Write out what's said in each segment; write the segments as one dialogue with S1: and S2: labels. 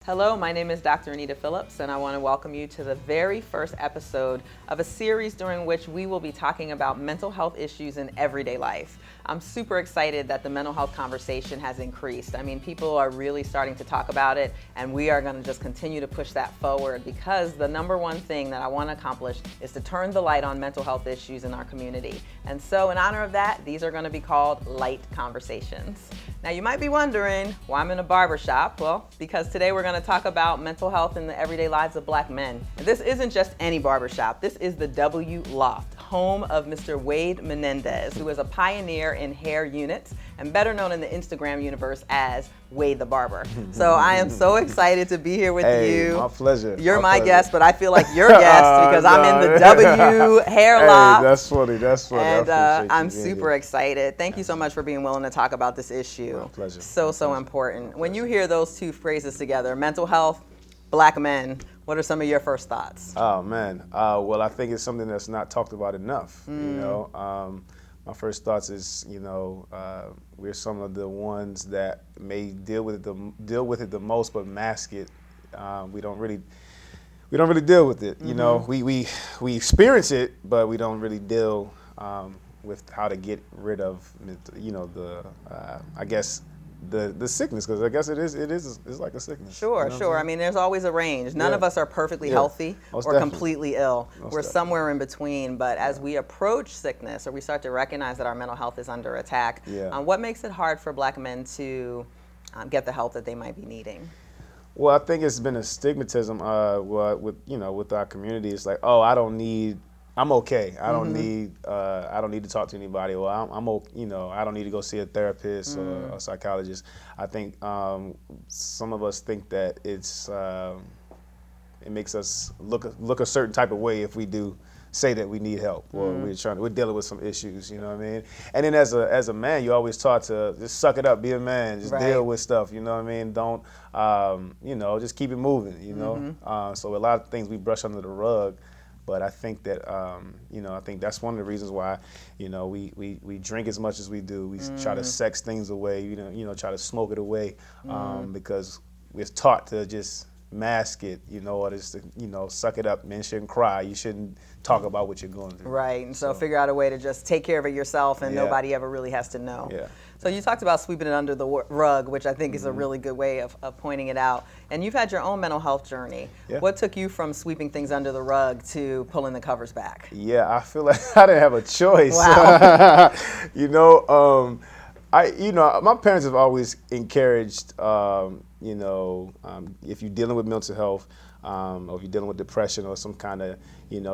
S1: Hello, my name is Dr. Anita Phillips, and I want to welcome you to the very first episode of a series during which we will be talking about mental health issues in everyday life. I'm super excited that the mental health conversation has increased. I mean, people are really starting to talk about it, and we are going to just continue to push that forward because the number one thing that I want to accomplish is to turn the light on mental health issues in our community. And so in honor of that, these are going to be called Light Conversations. Now, you might be wondering why I'm in a barbershop. Well, because today we're going to talk about mental health in the everyday lives of Black men. And this isn't just any barbershop. This is the W Loft, home of Mr. Wade Menendez, who is a pioneer in hair units and better known in the Instagram universe as Wade the Barber. So I am so excited to be here with you.
S2: My pleasure.
S1: You're my guest, but I feel like you're guest because I'm in the W hair loft.
S2: That's funny. That's funny.
S1: And I'm super excited. Thank you so much for being willing to talk about this issue.
S2: My pleasure.
S1: So important. When you hear those two phrases together, mental health, Black men, what are some of your first thoughts?
S2: Oh man. Well, I think it's something that's not talked about enough. You know, my first thoughts is, we're some of the ones that may deal with it the most, but mask it. We don't really deal with it. You know, we experience it, but we don't really deal with how to get rid of, I guess, the sickness, because I guess it's like a sickness.
S1: Sure. I mean, there's always a range. None of us are perfectly healthy or completely ill. We're somewhere in between. But as we approach sickness, or we start to recognize that our mental health is under attack, what makes it hard for Black men to get the help that they might be needing?
S2: Well, I think it's been a stigmatism with our community. It's like, oh, I'm okay. I don't need to talk to anybody. Well, I don't need to go see a therapist or a psychologist. I think some of us think that it makes us look a certain type of way if we do say that we need help or we're dealing with some issues. You know what I mean? And then as a man, you're always taught to just suck it up, be a man, just deal with stuff. You know what I mean? Don't just keep it moving. You know? So a lot of things we brush under the rug. But I think that, I think that's one of the reasons why, we drink as much as we do. We try to sex things away, try to smoke it away, because we're taught to just mask it, or just to, suck it up. Men shouldn't cry. You shouldn't talk about what you're going through. Right,
S1: and so figure out a way to just take care of it yourself, and nobody ever really has to know.
S2: Yeah.
S1: So you talked about sweeping it under the rug, which I think is a really good way of pointing it out. And you've had your own mental health journey. Yeah. What took you from sweeping things under the rug to pulling the covers back?
S2: Yeah, I feel like I didn't have a choice.
S1: Wow.
S2: My parents have always encouraged, if you're dealing with mental health, or if you're dealing with depression or some kind of,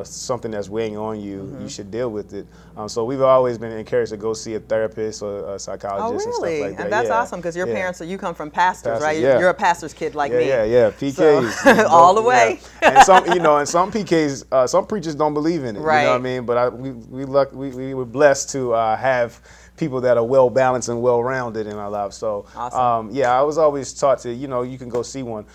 S2: something that's weighing on you, you should deal with it. So we've always been encouraged to go see a therapist or a psychologist and stuff like that.
S1: And that's awesome, because your parents, you come from pastors, right? You're a pastor's kid like me.
S2: Yeah, PKs.
S1: So, all the way.
S2: Yeah. And some PKs, some preachers don't believe in it,
S1: right.
S2: You know what I mean? But we were blessed to have people that are well-balanced and well-rounded in our lives. So,
S1: awesome.
S2: I was always taught to, you can go see one.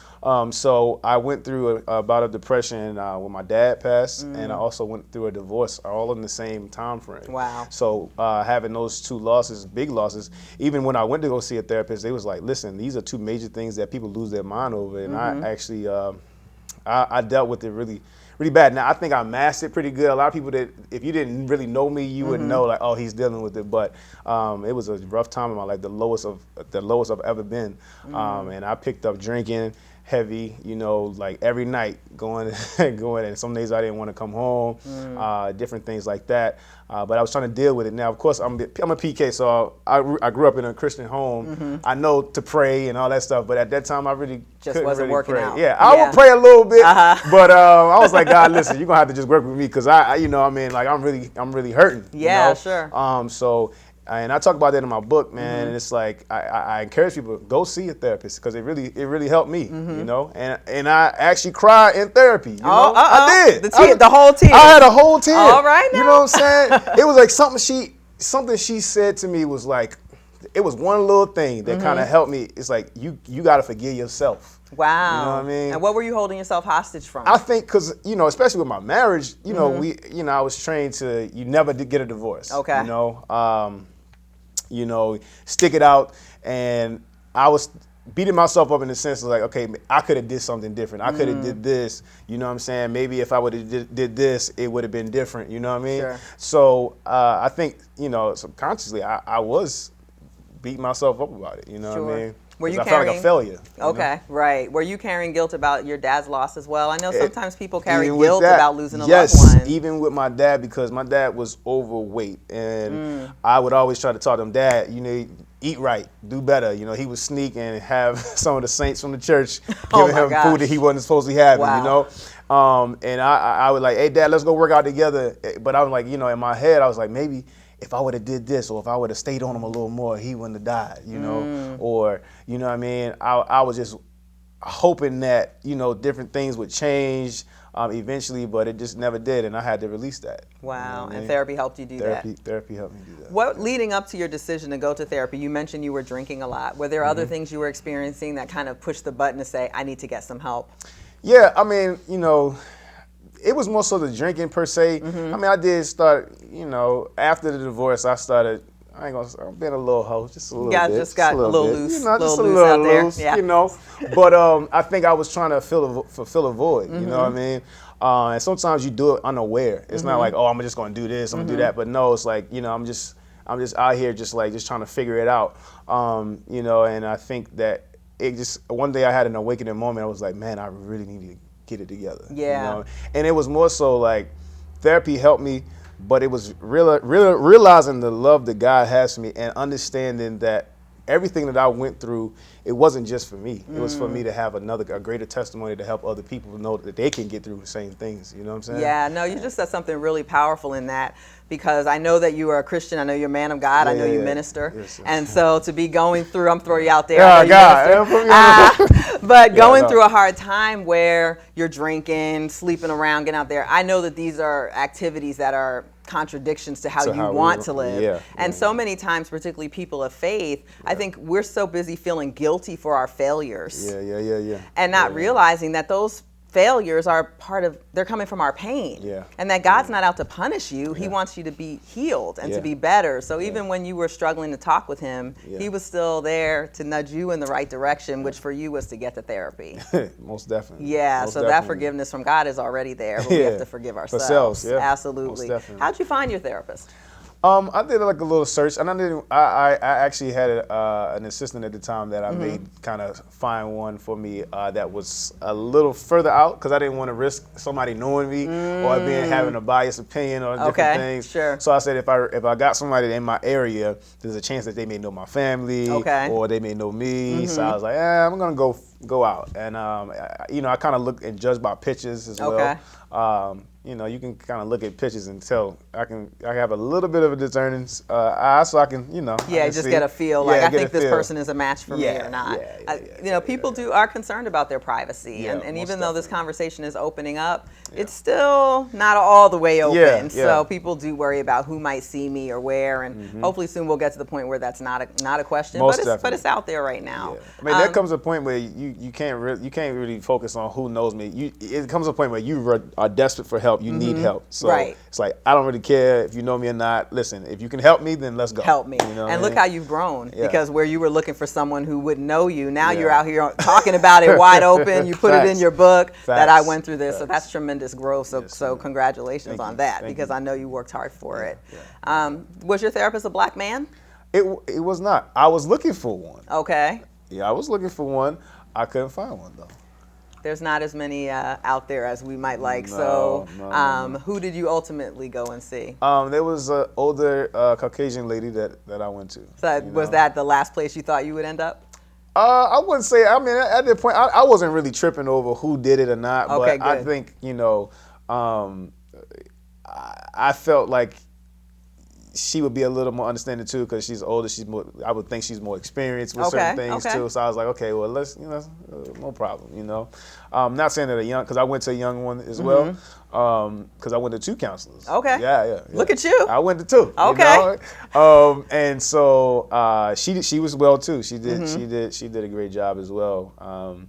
S2: So I went through a bout of depression when my dad passed, and I also went through a divorce, all in the same time frame.
S1: Wow.
S2: So having those two losses, big losses, even when I went to go see a therapist, they was like, listen, these are two major things that people lose their mind over. And I actually, I dealt with it really bad. Now, I think I masked it pretty good. A lot of people that, if you didn't really know me, you would know, like, oh, he's dealing with it. But it was a rough time in my life, the lowest I've ever been. And I picked up drinking heavy, like every night, going, and some days I didn't want to come home, different things like that. But I was trying to deal with it. Now, of course, I'm a PK, so I grew up in a Christian home. I know to pray and all that stuff, but at that time, I really
S1: just wasn't
S2: really
S1: working
S2: pray.
S1: out.
S2: Yeah, I would pray a little bit, but I was like, God, listen, you're gonna have to just work with me, because I'm really hurting.
S1: Yeah, sure.
S2: And I talk about that in my book, man. And it's like I encourage people, go see a therapist, because it really helped me, And I actually cried in therapy. I did.
S1: The whole team.
S2: I had a whole team.
S1: All right, now.
S2: You know what I'm saying? It was like something she said to me was like, it was one little thing that kind of helped me. It's like you got to forgive yourself.
S1: Wow.
S2: You know what I mean?
S1: And what were you holding yourself hostage from?
S2: I think because, especially with my marriage, I was trained to, you never get a divorce.
S1: Okay.
S2: Stick it out. And I was beating myself up in the sense of like, okay, I could have did something different. I could have did this. You know what I'm saying? Maybe if I would have did this, it would have been different. You know what I mean?
S1: Sure.
S2: So I think, subconsciously, I was beating myself up about it. You know what I mean?
S1: Were you
S2: I felt like a failure.
S1: Okay, right. Were you carrying guilt about your dad's loss as well? I know sometimes people carry
S2: Even
S1: guilt about losing a
S2: yes,
S1: loved one.
S2: even with my dad, because my dad was overweight, and I would always try to talk to him, Dad, eat right, do better. He would sneak and have some of the saints from the church giving him food that he wasn't supposed to be having. And I would like, hey, Dad, let's go work out together. But I was like, in my head, I was like, maybe if I would have did this, or if I would have stayed on him a little more, he wouldn't have died, or, you know what I mean? I was just hoping that, different things would change eventually, but it just never did, and I had to release that.
S1: Wow, and therapy helped you do that?
S2: Therapy helped me do that.
S1: What, leading up to your decision to go to therapy, you mentioned you were drinking a lot. Were there other things you were experiencing that kind of pushed the button to say, I need to get some help?
S2: Yeah, I mean, it was more so the drinking per se. I mean, I did start, after the divorce, I started, I've been a little hoe, just a little bit.
S1: Just got a little loose.
S2: Just a little loose,
S1: Yeah.
S2: But I think I was trying to fulfill a void, you know what I mean? And sometimes you do it unaware. It's not like, oh, I'm just going to do this, I'm going to do that. But no, it's like, I'm just out here just trying to figure it out. And I think that one day I had an awakening moment. I was like, man, I really need to get it together.
S1: Yeah.
S2: And it was more so like therapy helped me, but it was realizing the love that God has for me and understanding that everything that I went through, it wasn't just for me. It was for me to have a greater testimony to help other people know that they can get through the same things. You know what I'm saying?
S1: Yeah, no, you just said something really powerful in that, because I know that you are a Christian. I know you're a man of God. I know you minister.
S2: Yes,
S1: and so to be going through, I'm throwing you out there. But going through a hard time where you're drinking, sleeping around, getting out there, I know that these are activities that are contradictions to how you want to live. And so many times, particularly people of faith, I think we're so busy feeling guilty for our failures. And not realizing that those failures are they're coming from our pain. And that God's not out to punish you. He wants you to be healed and to be better. So even when you were struggling to talk with him, he was still there to nudge you in the right direction, which for you was to get to therapy.
S2: Most definitely.
S1: Yeah, so that forgiveness from God is already there, but we have to forgive ourselves. Absolutely. How'd you find your therapist?
S2: I did like a little search, and I actually had an assistant at the time that I made kind of find one for me that was a little further out, because I didn't want to risk somebody knowing me or having a biased opinion on different things. So I said if I got somebody in my area, there's a chance that they may know my family or they may know me. So I was like, I'm gonna go out, and I kind of look and judge by pictures as well. You can kind of look at pictures and tell. I have a little bit of a discerning eye, so I can,
S1: get a feel. Like, I think this person is a match for me or not. People are concerned about their privacy, and even though this conversation is opening up, it's still not all the way open. So people do worry about who might see me or where, and hopefully soon we'll get to the point where that's not a question. But it's out there right now.
S2: I mean, there comes a point where you can't really focus on who knows me. It comes a point where you are desperate for help. You need help. So it's like, I don't really care if you know me or not. Listen, if you can help me, then let's go.
S1: Help me. And look how you've grown. Because where you were looking for someone who wouldn't know you, now you're out here talking about it wide open. You put it in your book that I went through this. So that's tremendous growth. So congratulations on that, because I know you worked hard for it. Was your therapist a black man?
S2: It was not. I was looking for one.
S1: Okay.
S2: Yeah, I was looking for one. I couldn't find one, though.
S1: There's not as many out there as we might like. No. Who did you ultimately go and see?
S2: There was an older Caucasian lady that I went to.
S1: So was that the last place you thought you would end up?
S2: I wouldn't say. I mean, at that point, I wasn't really tripping over who did it or not.
S1: Okay,
S2: but I think, I felt like she would be a little more understanding too, because she's older. I would think she's more experienced with certain things too. So I was like, okay, well, let's, no problem, Not saying that because I went to a young one as well, because I went to 2 counselors.
S1: Okay.
S2: Yeah.
S1: Look at you.
S2: I went to 2.
S1: Okay.
S2: And so she was well too. She did a great job as well.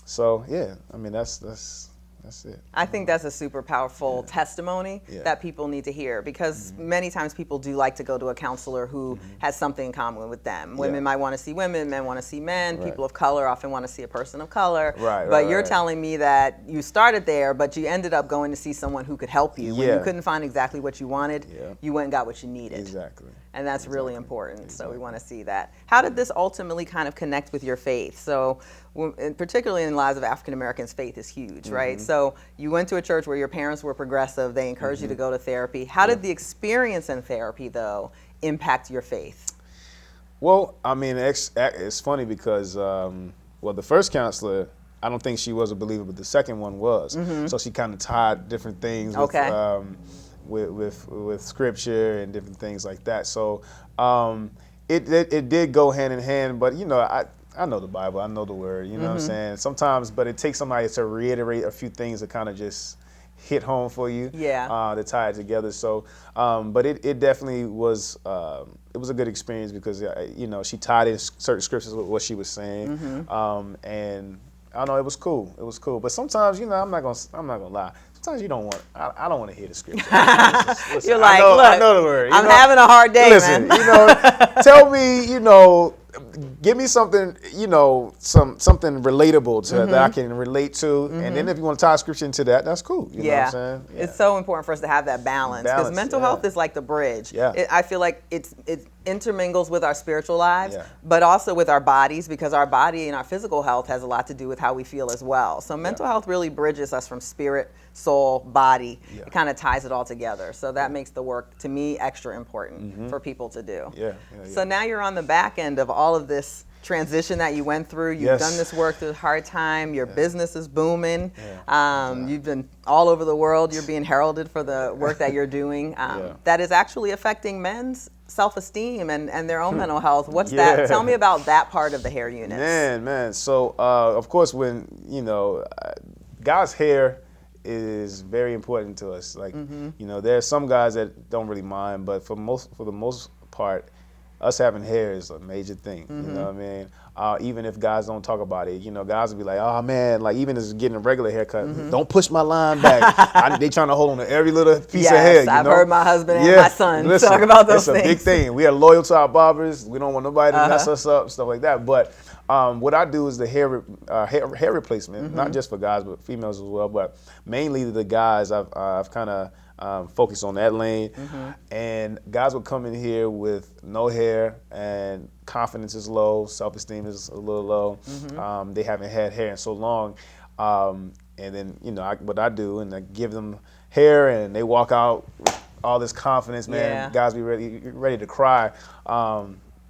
S2: So yeah, I mean that's That's it.
S1: I think that's a super powerful testimony that people need to hear, because many times people do like to go to a counselor who has something in common with them. Women might want to see women, men want to see men, people of color often want to see a person of color. But you're telling me that you started there, but you ended up going to see someone who could help you. When you couldn't find exactly what you wanted, you went and got what you needed.
S2: Exactly.
S1: And that's really important. So we want to see that. How did this ultimately kind of connect with your faith? So particularly in the lives of African Americans, faith is huge, right? So you went to a church where your parents were progressive. They encouraged you to go to therapy. How did the experience in therapy, though, impact your faith?
S2: Well, I mean, it's funny because, well, the first counselor, I don't think she was a believer, but the second one was. So she kind of tied different things with scripture and different things like that. So it did go hand in hand, but, you know, I know the Bible, I know the word, you know what I'm saying? Sometimes, but it takes somebody to reiterate a few things that kind of just hit home for you, to tie it together. So, but it definitely was, it was a good experience because, you know, she tied in certain scriptures with what she was saying, and I don't know, it was cool. It was cool. But sometimes, you know, I'm not gonna lie. Sometimes you don't want. I don't want to hear the scripture. Listen,
S1: You're like,
S2: I know the word.
S1: I'm having a hard day,
S2: listen,
S1: man.
S2: You know, tell me, you know, give me something, you know, something relatable to that I can relate to, and then if you want to tie scripture into that, that's cool. You know what I'm saying? Yeah.
S1: It's so important for us to have that balance, because mental health is like the bridge. I feel like it intermingles with our spiritual lives, but also with our bodies, because our body and our physical health has a lot to do with how we feel as well. So mental health really bridges us from spirit, soul, body. It kind of ties it all together. So that makes the work, to me, extra important for people to do. So now you're on the back end of all of this transition that you went through. You've done this work through a hard time. Your business is booming. You've been all over the world. You're being heralded for the work that you're doing. That is actually affecting men's self-esteem and their own mental health. What's that? Tell me about that part of the hair unit.
S2: Man. So, of course, when, you know, guys' hair is very important to us. Like, you know, there are some guys that don't really mind, but for the most part, us having hair is a major thing. You know what I mean? Even if guys don't talk about it, you know, guys will be like, oh man, like even as getting a regular haircut, don't push my line back. They trying to hold on to every little piece of hair. You
S1: I've
S2: know?
S1: heard my husband and my son talk about those things.
S2: It's a big thing. We are loyal to our barbers. We don't want nobody to mess us up, stuff like that. But what I do is the hair replacement, not just for guys, but females as well. But mainly the guys, I've kind of focus on that lane, and guys will come in here with no hair and confidence is low, self-esteem is a little low. They haven't had hair in so long, and then, you know, what I do, and I give them hair, and they walk out with all this confidence, man. Guys be ready to cry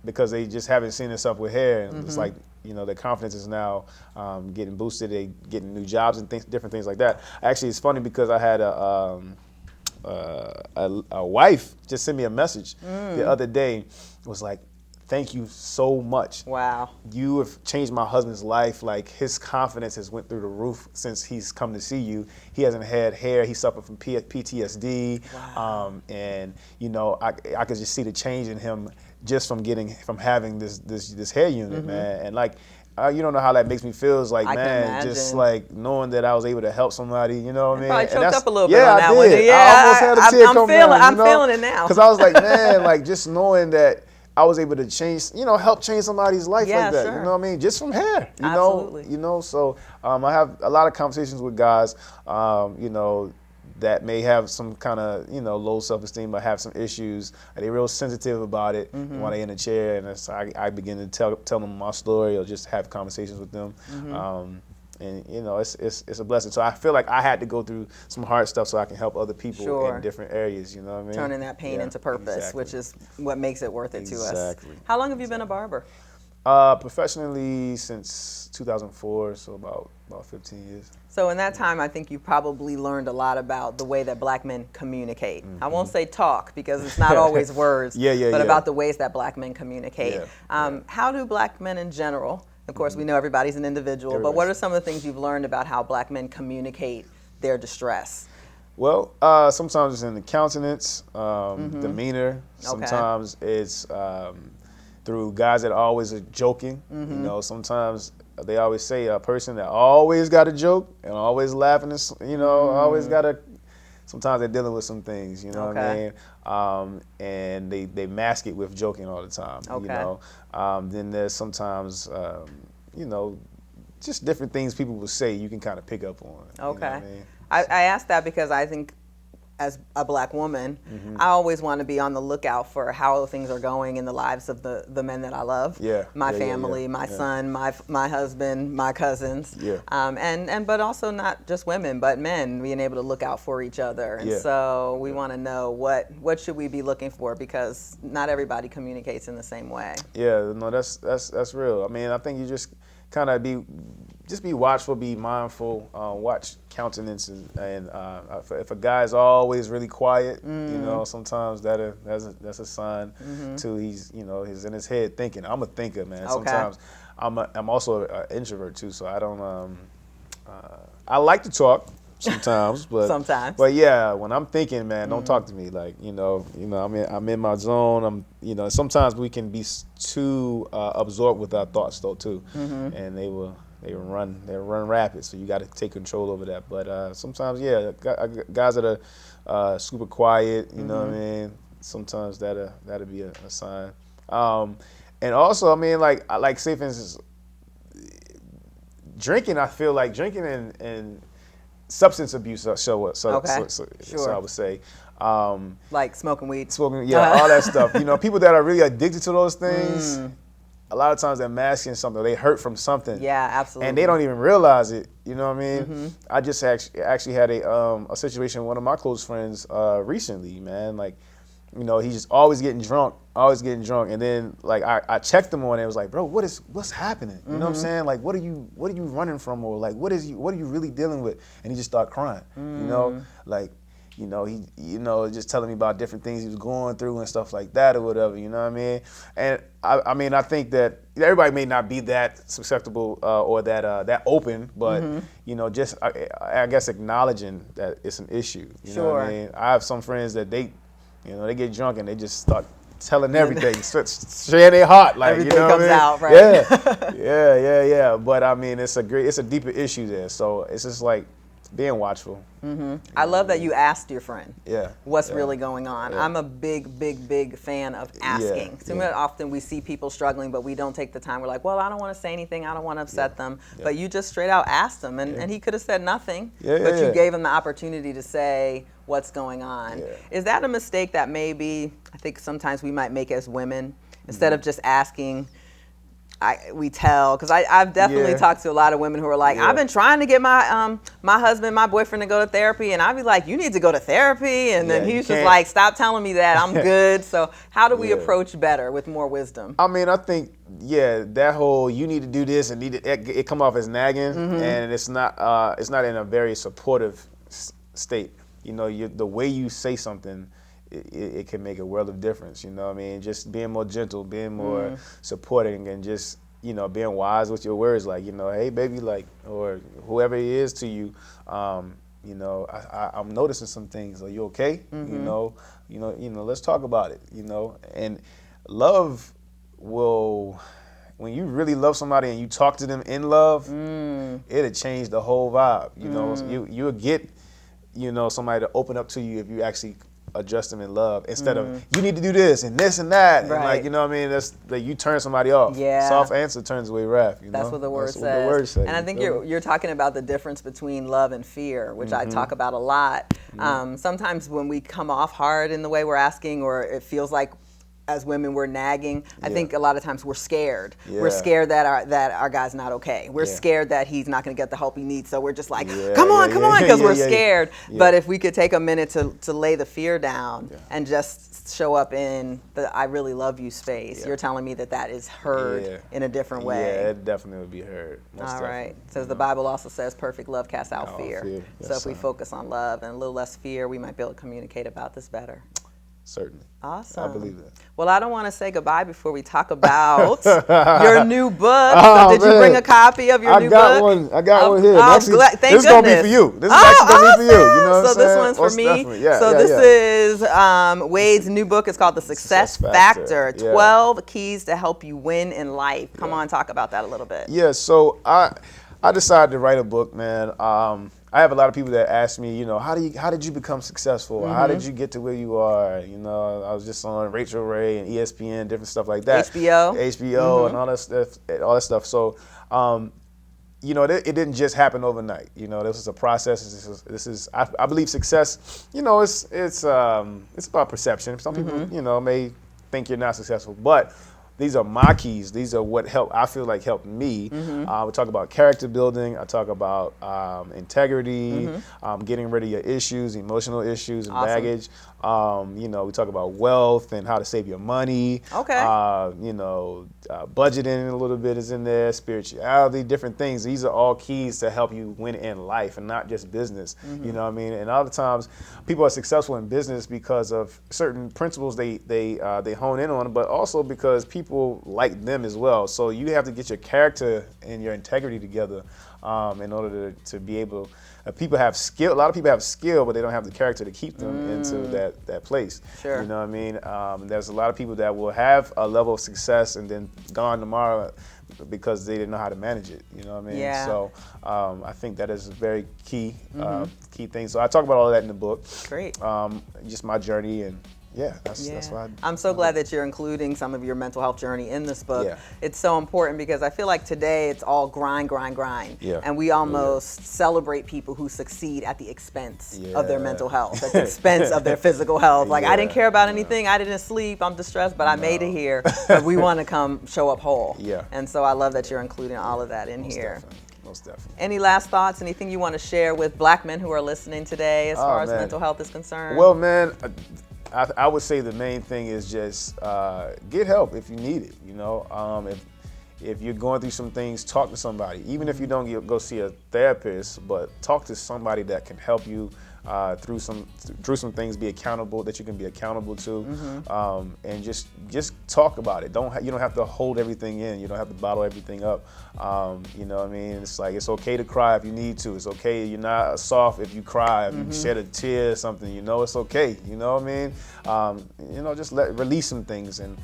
S2: because they just haven't seen themselves with hair, and it's like, you know, their confidence is now getting boosted. They getting new jobs and different things like that. Actually, it's funny because I had a wife just sent me a message the other day. It was like, thank you so much.
S1: Wow.
S2: You have changed my husband's life. Like, his confidence has went through the roof since he's come to see you. He hasn't had hair. He suffered from PTSD. Wow. And, you know, I could just see the change in him just from having this hair unit, man. And like, you don't know how that makes me feel. It's like, man, just like knowing that I was able to help somebody, you know what I mean?
S1: Probably choked up a little bit on that one.
S2: Yeah, I almost had a tear come down.
S1: I'm feeling it now.
S2: Because I was like, man, like just knowing that I was able to change, you know, help change somebody's life like that.
S1: Sure.
S2: You know what I mean? Just from hair.
S1: Absolutely.
S2: You know. So I have a lot of conversations with guys, you know, that may have some kind of, you know, low self-esteem or have some issues. And they're real sensitive about it when they're in a chair. And I begin to tell them my story or just have conversations with them. And, you know, it's a blessing. So I feel like I had to go through some hard stuff so I can help other people in different areas, you know what I mean?
S1: Turning that pain into purpose, which is what makes it worth it to us.
S2: Exactly.
S1: How long have you been a barber?
S2: Professionally since 2004, so about 15 years.
S1: So in that time, I think you probably learned a lot about the way that black men communicate. I won't say talk because it's not always words, but about the ways that black men communicate. How do black men in general, of course we know everybody's an individual, but what are some of the things you've learned about how black men communicate their distress?
S2: Well, sometimes it's in the countenance, demeanor. Sometimes it's through guys that always are joking. You know, sometimes they always say a person that always got a joke and always laughing. Always gotta. Sometimes they're dealing with some things, you know what I mean? And they mask it with joking all the time, you know? Then there's sometimes, just different things people will say you can kind of pick up on.
S1: Okay.
S2: You know what I mean?
S1: I asked that because I think as a Black woman, I always want to be on the lookout for how things are going in the lives of the men that I love. My family, my son, my husband, my cousins. But also not just women, but men, being able to look out for each other. And so we want to know what should we be looking for, because not everybody communicates in the same way.
S2: Yeah, no, that's real. I mean, I think you just kind of be watchful, be mindful, watch countenance, and if a guy's always really quiet, sometimes that's a sign too. He's in his head thinking. I'm a thinker, man. Sometimes I'm also an introvert too, so I don't. I like to talk sometimes, but yeah, when I'm thinking, man, don't talk to me. Like I'm in my zone. Sometimes we can be too absorbed with our thoughts though too, and they run rapid. So you got to take control over that. But sometimes, guys that are super quiet, you know what I mean. Sometimes that'll be a sign. And also, I mean, like say for instance, drinking. I feel like drinking and substance abuse so I would say.
S1: Like smoking weed.
S2: All that stuff. People that are really addicted to those things, a lot of times they're masking something. They hurt from something.
S1: Yeah, absolutely.
S2: And they don't even realize it. You know what I mean? I just actually had a situation with one of my close friends recently, man. Like, he's just always getting drunk. And then like I checked him on it. It was like, bro, what's happening? You know what I'm saying? Like, what are you running from, or like what are you really dealing with? And he just started crying. He just telling me about different things he was going through and stuff like that or whatever, you know what I mean? And I mean, I think that everybody may not be that susceptible or that open, but, just, I guess, acknowledging that it's an issue, you know what I mean? I have some friends that they get drunk and they just start telling everything, sharing their heart, like,
S1: everything
S2: comes
S1: out, right?
S2: Yeah. But I mean, it's a deeper issue there. So it's just like being watchful.
S1: I love that you asked your friend what's really going on.
S2: Yeah.
S1: I'm a big fan of asking. Too often we see people struggling, but we don't take the time. We're like, well, I don't want to say anything. I don't want to upset them. But you just straight out asked them, and he could have said nothing, but you gave him the opportunity to say what's going on. Is that a mistake that maybe I think sometimes we might make as women? Instead of just asking, we tell, because I've definitely talked to a lot of women who are like, I've been trying to get my husband, my boyfriend to go to therapy, and I'd be like, you need to go to therapy, and then he's just like, stop telling me that, I'm good. So how do we approach better with more wisdom?
S2: I mean, I think that whole you need to do this and it come off as nagging, and it's not in a very supportive state. The way you say something, it can make a world of difference, you know what I mean? Just being more gentle, being more supporting, and just, being wise with your words, like, hey, baby, like, or whoever it is to you, I'm noticing some things. Are you okay? Let's talk about it, and love will, when you really love somebody and you talk to them in love, it'll change the whole vibe, you'll get, somebody to open up to you if you actually address them in love, instead of you need to do this and this and that, and like, you know what I mean? That's like you turn somebody off. Soft answer turns away wrath.
S1: That's what the word says. And I think you're talking about the difference between love and fear, which I talk about a lot. Sometimes when we come off hard in the way we're asking, or it feels like as women we're nagging, I think a lot of times we're scared. We're scared that our guy's not okay. We're scared that he's not going to get the help he needs. So we're just like, come on, because we're scared. But if we could take a minute to lay the fear down and just show up in the I really love you space, you're telling me that is heard in a different way.
S2: Yeah, it definitely would be heard.
S1: All right. So the Bible also says perfect love casts out fear. So if we focus on love and a little less fear, we might be able to communicate about this better.
S2: Certainly.
S1: Awesome.
S2: I believe that.
S1: Well, I don't want to say goodbye before we talk about your new book. So did you bring a copy of your new book?
S2: I got one here.
S1: Actually,
S2: thank this is going to be for you. This is actually going to be for you. You know what I'm saying?
S1: So this one's for me. This is Wade's new book. It's called The Success Factor. 12 Keys to Help You Win in Life. Come on, talk about that a little bit.
S2: Yeah, so I decided to write a book, man. I have a lot of people that ask me, how did you become successful?
S1: Mm-hmm.
S2: How did you get to where you are? I was just on Rachel Ray and ESPN, different stuff like that.
S1: HBO.
S2: Mm-hmm. And all that stuff. So, it didn't just happen overnight. This is a process. This is I believe success. It's about perception. Some people, may think you're not successful, but these are my keys. These are what I feel like helped me. We talk about character building. I talk about integrity, getting rid of your issues, emotional issues and baggage. We talk about wealth and how to save your money.
S1: Okay.
S2: Budgeting a little bit is in there, spirituality, different things. These are all keys to help you win in life and not just business. You know what I mean? And a lot of times people are successful in business because of certain principles they hone in on, but also because people like them as well. So you have to get your character and your integrity together in order to be able. People have skill. A lot of people have skill, but they don't have the character to keep them into that place.
S1: Sure.
S2: You know what I mean? There's a lot of people that will have a level of success and then gone tomorrow because they didn't know how to manage it. You know what I mean?
S1: Yeah.
S2: So I think that is a very key thing. So I talk about all of that in the book.
S1: Great.
S2: Just my journey and. Yeah, that's why.
S1: I'm so glad that you're including some of your mental health journey in this book.
S2: Yeah.
S1: It's so important because I feel like today it's all grind.
S2: Yeah.
S1: And we almost celebrate people who succeed at the expense of their mental health, at the expense of their physical health. Like, I didn't care about anything. I didn't sleep. I'm distressed, but I made it here. But we want to come show up whole.
S2: Yeah.
S1: And so I love that you're including all of that in here.
S2: Definitely. Most definitely.
S1: Any last thoughts? Anything you want to share with Black men who are listening today as far as mental health is concerned?
S2: Well, man, I would say the main thing is just get help if you need it. If you're going through some things, talk to somebody. Even if you don't go see a therapist, but talk to somebody that can help you through some things. Be accountable, that you can be accountable to, and just talk about it. You don't have to hold everything in. You don't have to bottle everything up. You know what I mean? It's like it's okay to cry if you need to. It's okay. You're not soft if you cry. If you shed a tear or something, it's okay. You know what I mean? Just release some things and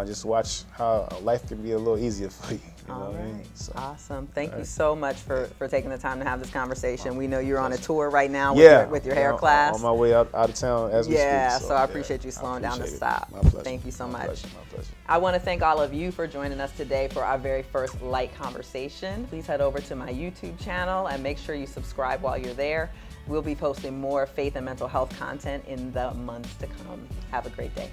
S2: just watch how life can be a little easier for you. You know what I mean? So,
S1: awesome. Thank you so much for taking the time to have this conversation. We know you're on a tour right now with your hair class.
S2: On my way out of town as we speak.
S1: So I appreciate you slowing down to stop.
S2: My pleasure.
S1: Thank you so much.
S2: My pleasure.
S1: I want to thank all of you for joining us today for our very first light conversation. Please head over to my YouTube channel and make sure you subscribe while you're there. We'll be posting more faith and mental health content in the months to come. Have a great day.